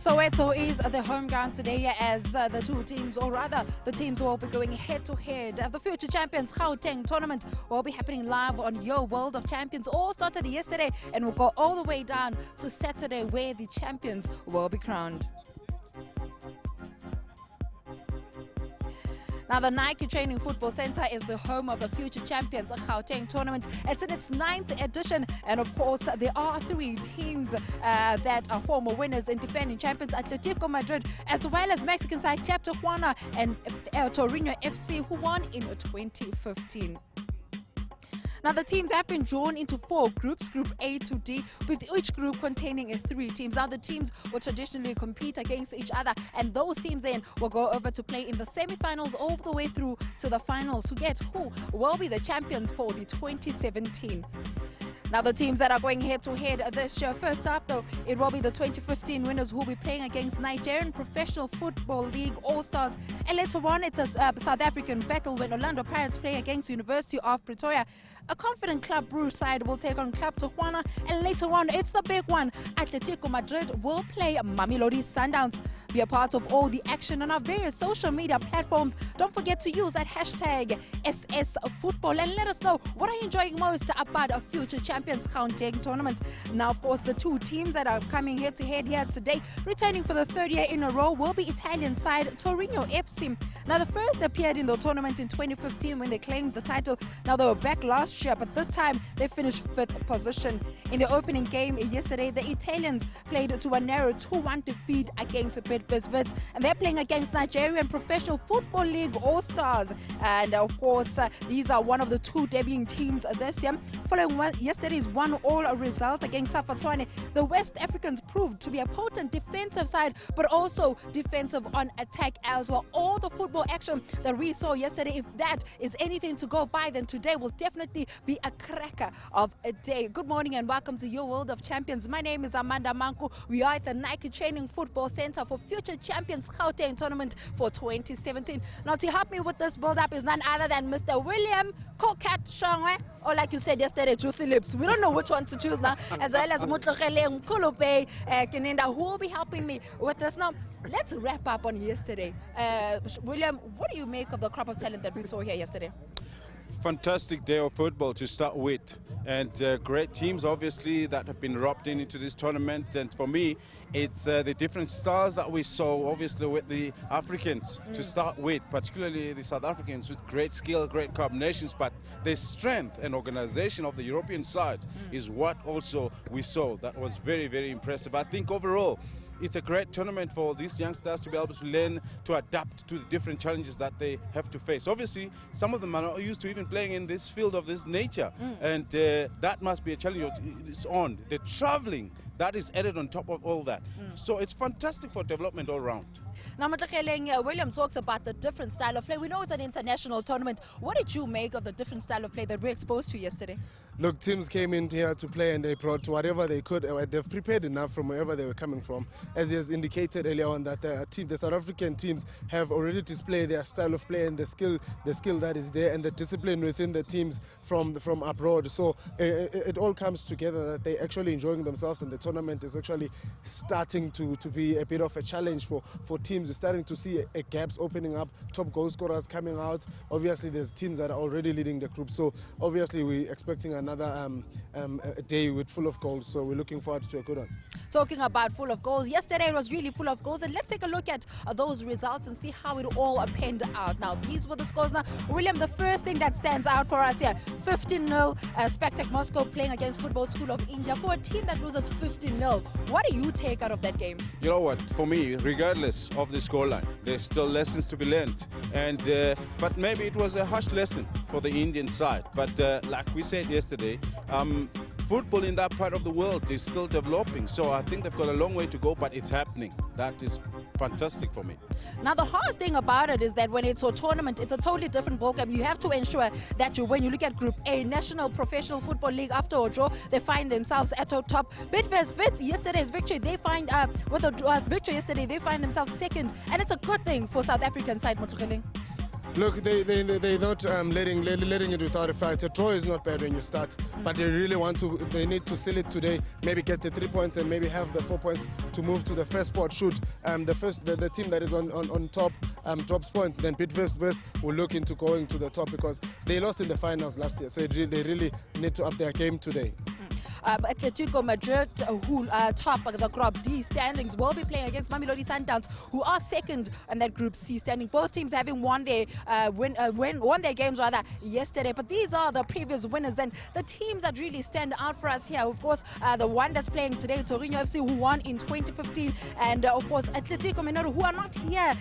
Soweto is the home ground today as the two teams, or rather the teams will be going head to head. The future champions Gauteng tournament will be happening live on Your World of Champions. All started yesterday and will go all the way down to Saturday where the champions will be crowned. Now, the Nike Training Football Center is the home of the future champions Gauteng tournament. It's in its 9th edition, and of course, there are 3 teams that are former winners and defending champions: Atletico Madrid, as well as Mexican side Club Tijuana and Torino FC, who won in 2015. Now, the teams have been drawn into 4 groups, Group A to D, with each group containing 3 teams. Now, the teams will traditionally compete against each other, and those teams then will go over to play in the semi-finals all the way through to the finals to get who will be the champions for the 2017. Now, the teams that are going head-to-head this year, first up, though, it will be the 2015 winners who will be playing against Nigerian Professional Football League All-Stars. And later on, it's a South African battle when Orlando Pirates play against University of Pretoria. A confident Club Brugge side will take on Club Tijuana. And later on, it's the big one. Atletico Madrid will play Mamelodi Sundowns. Be a part of all the action on our various social media platforms. Don't forget to use that hashtag #SSFootball and let us know what are you enjoying most about our future champions Gauteng tournament. Now, of course, the 2 teams that are coming head to head here today, returning for the 3rd year in a row, will be Italian side Torino FC. Now, the first appeared in the tournament in 2015 when they claimed the title. Now, they were back last year, but this time they finished 5th position. In the opening game yesterday, the Italians played to a narrow 2-1 defeat against Bidvest, and they're playing against Nigerian Professional Football League All-Stars. And of course, these are one of the 2 debuting teams this year. Following yesterday's 1-1 result against Safatwane, the West Africans proved to be a potent defensive side, but also defensive on attack as well. All the football action that we saw yesterday, if that is anything to go by, then today will definitely be a cracker of a day. Good morning and welcome to Your World of Champions. My name is Amanda Manku. We are at the Nike Training Football Center for Future Champions Gauteng tournament for 2017. Now, to help me with this build-up is none other than Mr. William Kokat Shongwe, or like you said yesterday, Juicy Lips. We don't know which one to choose now, as well as Mutlogele Mkulupe Kinenda, who will be helping me with this. Now, let's wrap up on yesterday. William, what do you make of the crop of talent that we saw here yesterday? Fantastic day of football to start with, and great teams obviously that have been erupting into this tournament. And for me, it's the different stars that we saw obviously with the Africans to start with, particularly the South Africans with great skill, great combinations, but the strength and organization of the European side is what also we saw. That was very, very impressive. I think overall it's a great tournament for these youngsters to be able to learn to adapt to the different challenges that they have to face. Obviously, some of them are not used to even playing in this field of this nature, and that must be a challenge it's on. The traveling, that is added on top of all that. So it's fantastic for development all around. Now, William talks about the different style of play. We know it's an international tournament. What did you make of the different style of play that we're exposed to yesterday? Look, teams came in here to play and they brought whatever they could. They've prepared enough from wherever they were coming from. As he has indicated earlier on, that the South African teams have already displayed their style of play and the skill that is there and the discipline within the teams from abroad. So it all comes together that they're actually enjoying themselves, and the tournament is actually starting to be a bit of a challenge for teams. We're starting to see gaps opening up, top goal scorers coming out. Obviously, there's teams that are already leading the group. So obviously, we're expecting another day with full of goals, so we're looking forward to a good one. Talking about full of goals, yesterday it was really full of goals, and let's take a look at those results and see how it all panned out. Now, these were the scores. Now, William, the first thing that stands out for us here, 15-0, Spartak Moscow playing against Football School of India. For a team that loses 15-0, what do you take out of that game? You know what, for me, regardless of the scoreline, there's still lessons to be learned, and but maybe it was a harsh lesson for the Indian side, but like we said yesterday, football in that part of the world is still developing, so I think they've got a long way to go, but it's happening. That is fantastic for me. Now, the hard thing about it is that when it's a tournament, it's a totally different ballgame. You have to ensure that when you look at Group A, National Professional Football League, after a draw, they find themselves at the top. Bidvest, yesterday's victory, they find with a victory yesterday, they find themselves second, and it's a good thing for South African side, Motlogeleng. Look, they're not letting it without a fight. A draw is not bad when you start, but they really they need to seal it today, maybe get the 3 points and maybe have the 4 points to move to the first spot shoot. The team that is on top drops points, then Bidvest will look into going to the top because they lost in the finals last year, so they really need to up their game today. Atletico Madrid, who top the Group D standings, will be playing against Mamelodi Sundowns, who are second in that Group C standing. Both teams having won their games yesterday, but these are the previous winners, and the teams that really stand out for us here, of course, the one that's playing today, Torino FC, who won in 2015, and of course Atletico Madrid, who are not here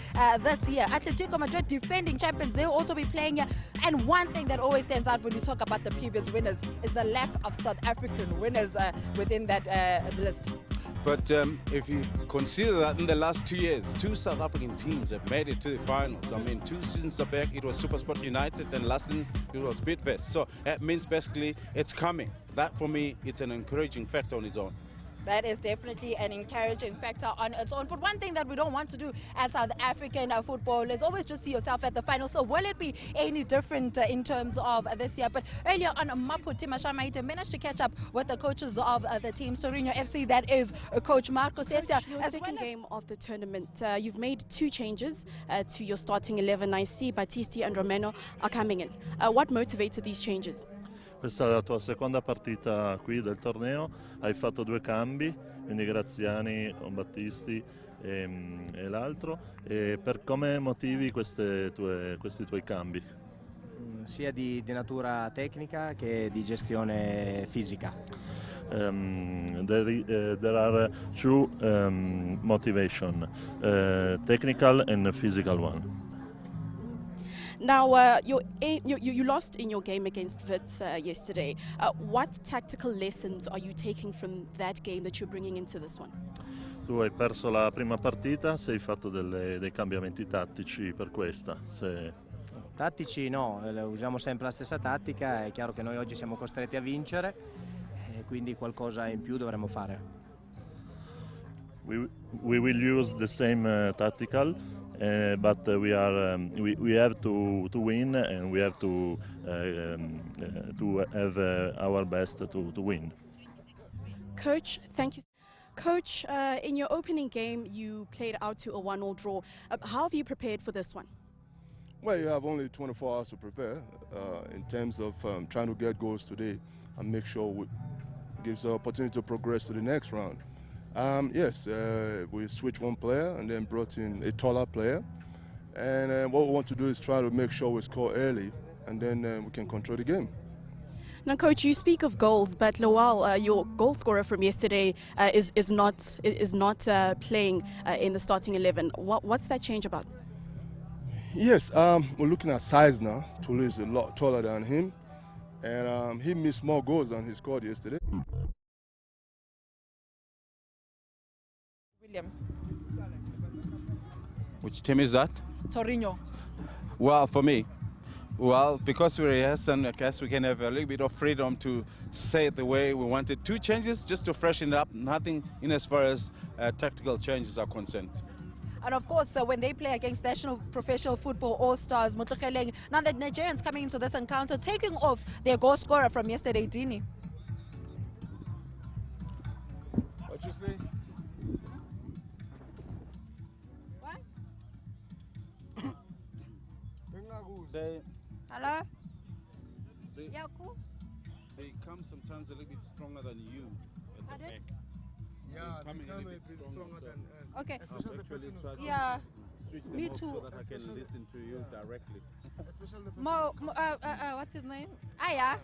this year. Atletico Madrid, defending champions, they'll also be playing here. And one thing that always stands out when you talk about the previous winners is the lack of South African winners within that list. But if you consider that in the last 2 years, 2 South African teams have made it to the finals. I mean, 2 seasons back it was SuperSport United, and last season it was Bidvest. So that means basically it's coming. That for me, it's an encouraging factor on its own. That is definitely an encouraging factor on its own. But one thing that we don't want to do as South African football is always just see yourself at the final. So will it be any different in terms of this year? But earlier on, Maputi Mashamaite managed to catch up with the coaches of the team, Torino FC, that is Coach Marco Sesia. Your second game of the tournament, you've made 2 changes to your starting 11. I see Battisti and Romano are coming in. What motivated these changes? Questa è la tua seconda partita qui del torneo, hai fatto 2 cambi, quindi Graziani con Battisti e l'altro. E per come motivi questi tuoi cambi? Sia di natura tecnica che di gestione fisica. There are 2 motivation, technical and physical one. Now, you lost in your game against Wits yesterday. What tactical lessons are you taking from that game that you're bringing into this one? Tu hai perso la prima partita, se hai fatto dei cambiamenti tattici per questa? Tattici no, usiamo sempre la stessa tattica, è chiaro che noi oggi siamo costretti a vincere e quindi qualcosa in più dovremo fare. We will use the same tactical. But we have to win, and we have to have our best to win. Coach, thank you. Coach, in your opening game, you played out to a 1-1 draw. How have you prepared for this one? Well, you have only 24 hours to prepare in terms of trying to get goals today and make sure it gives the opportunity to progress to the next round. Yes, we switched one player and then brought in a taller player. And what we want to do is try to make sure we score early and then we can control the game. Now, Coach, you speak of goals, but Lowell, your goal scorer from yesterday, is not playing in the starting 11. What's that change about? Yes, we're looking at size now. Tulu is a lot taller than him, and he missed more goals than he scored yesterday. William. Which team is that? Torino. Well, for me, because we're rehearsed, and I guess we can have a little bit of freedom to say it the way we wanted. 2 changes just to freshen it up, nothing in as far as tactical changes are concerned. And of course, when they play against National Professional Football All-Stars, Mutlukeleng, now the Nigerians coming into this encounter, taking off their goal scorer from yesterday, Dini. What you say? Hello? They come sometimes a little bit stronger than you at the back. Yeah, they come a bit stronger than us. Okay. Especially the person who's close. Yeah. Switch them Me off too. so that I can listen to you directly. Especially the person What's his name? Aya.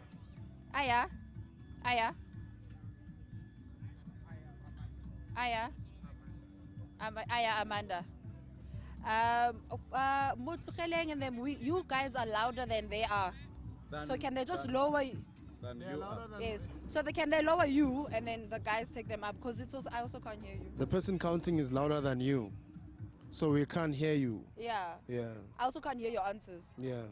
Amanda. Mutlukeleng and them, you guys are louder than they are. So can they just lower you? Than you are. Yes. So can they lower you and then the guys take them up? Because I also can't hear you. The person counting is louder than you, so we can't hear you. Yeah. Yeah. I also can't hear your answers. Yeah.